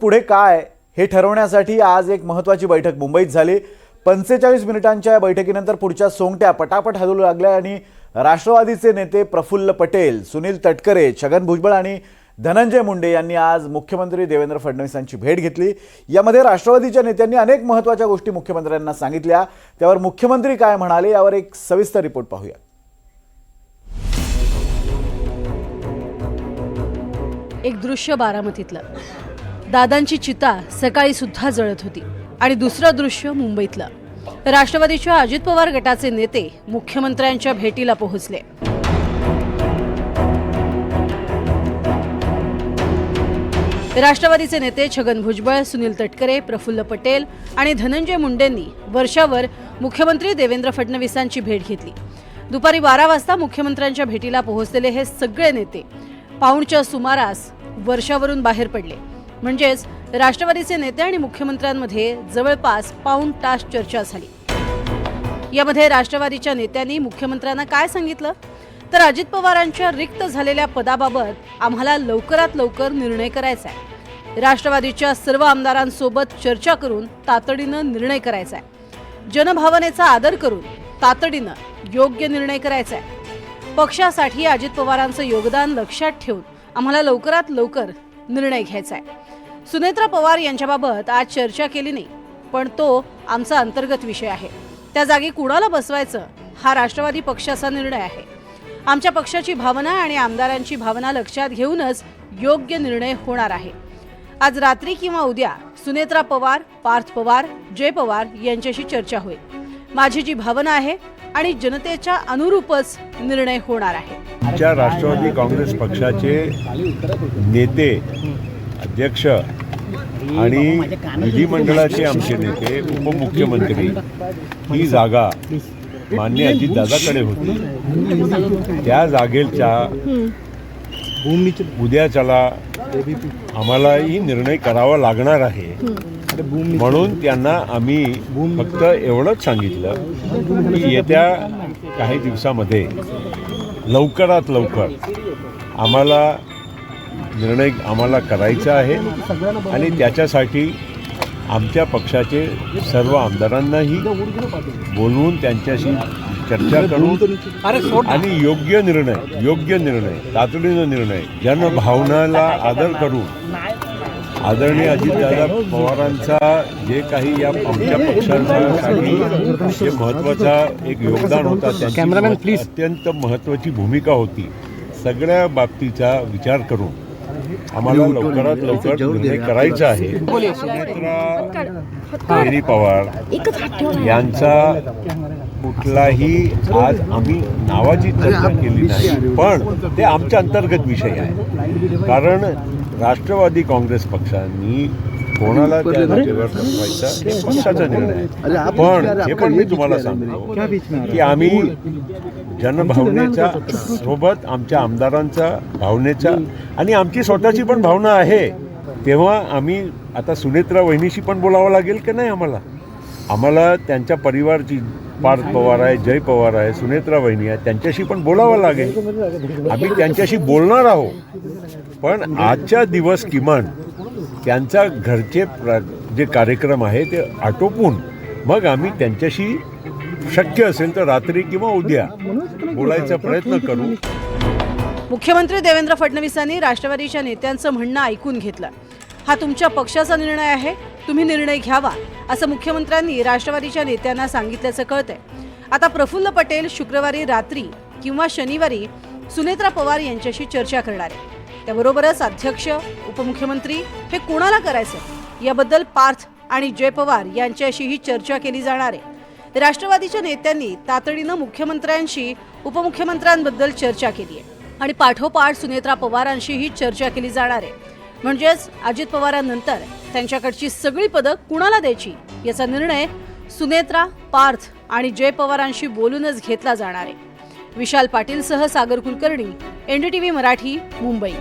पुढे काय हे ठरवण्यासाठी आज एक महत्त्वाची बैठक मुंबईत झाली। 45 मिनिटांच्या या बैठकीनंतर पुढच्या सोंगट्या पटापट हलू लागल्या आणि राष्ट्रवादीचे नेते प्रफुल्ल पटेल, सुनील तटकरे, छगन भुजबळ आणि धनंजय मुंडे यांनी आज मुख्यमंत्री देवेंद्र फडणवीसांची भेट घेतली। यामध्ये राष्ट्रवादीच्या नेत्यांनी अनेक महत्त्वाच्या गोष्टी मुख्यमंत्र्यांना सांगितल्या। त्यावर मुख्यमंत्री काय म्हणाले यावर एक सविस्तर रिपोर्ट पाहूया। एक दृश्य बारामतीतलं, दादांची चिता सकाळी सुद्धा जळत होती। आणि दुसरं दृश्य मुंबईतलं, राष्ट्रवादीच्या अजित पवार गटाचे नेते मुख्यमंत्र्यांच्या भेटीला पोहोचले। राष्ट्रवादीचे नेते छगन भुजबळ, सुनील तटकरे, प्रफुल्ल पटेल आणि धनंजय मुंडेंनी वर्षावर मुख्यमंत्री देवेंद्र फडणवीसांची भेट घेतली। दुपारी 12 वाजता मुख्यमंत्र्यांच्या भेटीला पोहोचलेले हे सगळे नेते पाऊणच्या सुमारास वर्षावरून बाहेर पडले। म्हणजेच राष्ट्रवादीचे नेते आणि मुख्यमंत्र्यांमध्ये जवळपास पाऊण तास चर्चा झाली। यामध्ये राष्ट्रवादीच्या नेत्यांनी मुख्यमंत्र्यांना काय सांगितलं तर अजित पवारांच्या रिक्त झालेल्या पदाबाबत आम्हाला लवकरात लवकर निर्णय करायचा आहे। राष्ट्रवादीच्या सर्व आमदारांसोबत चर्चा करून तातडीनं निर्णय करायचा आहे। जनभावनेचा आदर करून तातडीनं योग्य निर्णय करायचा आहे। पक्षासाठी अजित पवारांचं योगदान लक्षात ठेवून आम्हाला लवकरात लवकर निर्णय घ्यायचा आहे। सुनेत्रा पवार यांच्याबाबत आज चर्चा केली नाही, पण तो आमचा अंतर्गत विषय आहे। त्या जागी कुणाला बसवायचं हा राष्ट्रवादी पक्षाचा निर्णय आहे। आमच्या पक्षाची भावना आणि आमदारांची भावना लक्षात घेऊनच योग्य निर्णय होणार आहे। आज रात्री किंवा उद्या सुनेत्रा पवार, पार्थ पवार, जय पवार यांच्याशी चर्चा होईल। माझी जी भावना आहे आणि जनतेच्या अनुरूपच निर्णय होणार आहे। आमच्या राष्ट्रवादी काँग्रेस पक्षाचे नेते, अध्यक्ष आणि विधिमंडळाचे आमचे नेते, उपमुख्यमंत्री ही जागा मान्य अजितदादाकडे होती। त्या जागेच्या उद्याच्याला आम्हालाही निर्णय करावा लागणार आहे। म्हणून त्यांना आम्ही फक्त एवढंच सांगितलं की येत्या काही दिवसामध्ये लवकरात लवकर निर्णय करायचा आहे आणि त्याच्यासाठी आमच्या पक्षाचे सर्व आमदारांनाही बोलवून त्यांच्याशी चर्चा करून आणि योग्य निर्णय तातडीनं निर्णय जनभावनाला आदर करून आदरणीय अजितदादा पवारांचा जे काही या आमच्या पक्षासाठी जे महत्त्वाचा एक योगदान होता, त्यांची अत्यंत महत्त्वाची भूमिका होती। सगळ्या बाबतीचा विचार करून आम्हाला लवकरात लवकर निर्णय करायचा आहे। सुनेत्रा पवार यांचा कुठलाही आज आम्ही नावाची चर्चा केली नाही, पण ते आमच्या अंतर्गत विषय आहे। कारण राष्ट्रवादी काँग्रेस पक्षांनी कोणाला त्या जागेवर बसवायचा हे पक्षाचा निर्णय आहे। पण हे पण मी तुम्हाला सांगतो की आम्ही जनभावनेच्या सोबत आमच्या आमदारांचा भावनेचा आणि आमची स्वतःची पण भावना आहे। तेव्हा आम्ही आता सुनेत्रा वहिनीशी पण बोलावं लागेल की नाही आम्हाला त्यांच्या परिवारची, पार्थ पवार आहे, जय पवार आहे, सुनेत्रा वहिनी आहे, त्यांच्याशी पण बोलावं लागेल। आम्ही त्यांच्याशी बोलणार आहोत, पण आजच्या दिवस किमान त्यांचा घरचे जे कार्यक्रम आहे ते आटोपून मग आम्ही त्यांच्याशी शक्य असेल तर रात्री किंवा उद्या बोलायचा प्रयत्न करू। मुख्यमंत्री देवेंद्र फडणवीसांनी राष्ट्रवादीच्या नेत्यांचं म्हणणं ऐकून घेतलं। हा तुमच्या पक्षाचा निर्णय आहे, तुम्ही निर्णय घ्यावा असं मुख्यमंत्र्यांनी राष्ट्रवादीच्या नेत्यांना सांगितल्याचं कळतंय। आता प्रफुल्ल पटेल शुक्रवारी रात्री किंवा शनिवारी सुनेत्रा पवार यांच्याशी चर्चा करणार आहे। त्याबरोबरच अध्यक्ष, उपमुख्यमंत्री हे कोणाला करायचं याबद्दल पार्थ आणि जय पवार यांच्याशीही चर्चा केली जाणार आहे। राष्ट्रवादीच्या नेत्यांनी तातडीनं मुख्यमंत्र्यांशी, उपमुख्यमंत्र्यांबद्दल चर्चा केली आहे आणि पाठोपाठ सुनेत्रा पवारांशीही चर्चा केली जाणार आहे। म्हणजेच अजित पवारांनंतर त्यांच्याकडची सगळी पदं कुणाला द्यायची याचा निर्णय सुनेत्रा, पार्थ आणि जय पवारांशी बोलूनच घेतला जाणार आहे। विशाल पाटीलसह सागर कुलकर्णी, NDTV मराठी, मुंबई।